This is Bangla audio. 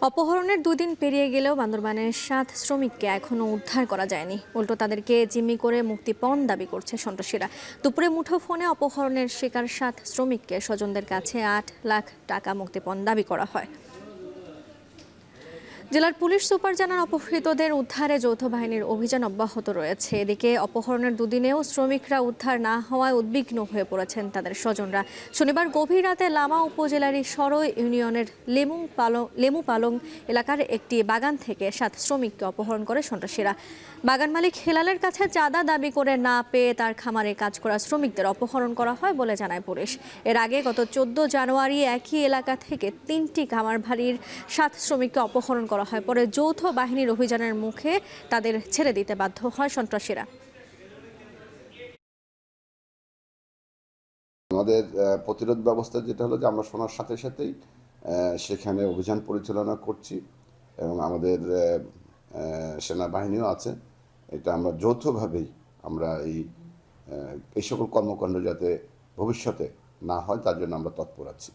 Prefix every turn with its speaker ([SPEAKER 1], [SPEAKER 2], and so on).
[SPEAKER 1] অপহরণের 2 দিন পেরিয়ে গেলেও বান্দরবানের 7 শ্রমিককে এখনও উদ্ধার করা যায়নি। উল্টো তাদেরকে জিম্মি করে মুক্তিপণ দাবি করছে সন্ত্রাসীরা। দুপুরে মুঠোফোনে অপহরণের শিকার 7 শ্রমিককে স্বজনদের কাছে 8 লাখ টাকা মুক্তিপণ দাবি করা হয়। জেলার পুলিশ সুপার জানান, অপহৃতদের উদ্ধারে যৌথ বাহিনীর অভিযান অব্যাহত রয়েছে। এদিকে অপহরণের দুদিনেও শ্রমিকরা উদ্ধার না হওয়ায় উদ্বিগ্ন হয়ে পড়েছেন তাদের স্বজনরা। শনিবার গভীর রাতে লামা উপজেলার সরই ইউনিয়নের লেমু পালং এলাকার একটি বাগান থেকে 7 শ্রমিককে অপহরণ করে সন্ত্রাসীরা। বাগান মালিক হেলালের কাছে চাঁদা দাবি করে না পেয়ে তার খামারে কাজ করা শ্রমিকদের অপহরণ করা হয় বলে জানায় পুলিশ। এর আগে গত 14 জানুয়ারি একই এলাকা থেকে 3টি খামার ভাড়ির 7 শ্রমিককে অপহরণ করা হয়। পরে যৌথ বাহিনীর অভিযানের মুখে তাদের ছেড়ে দিতে বাধ্য হয় সন্ত্রাসীরা।
[SPEAKER 2] আমাদের প্রতিরোধ ব্যবস্থা যেটা হলো যে আমরা শোনার সাথে সাথেই সেখানে অভিযান পরিচালনা করছি এবং আমাদের সেনাবাহিনীও আছে। এটা আমরা যৌথভাবেই আমরা এই সকল কর্মকাণ্ড যাতে ভবিষ্যতে না হয় তার জন্য আমরা তৎপর আছি।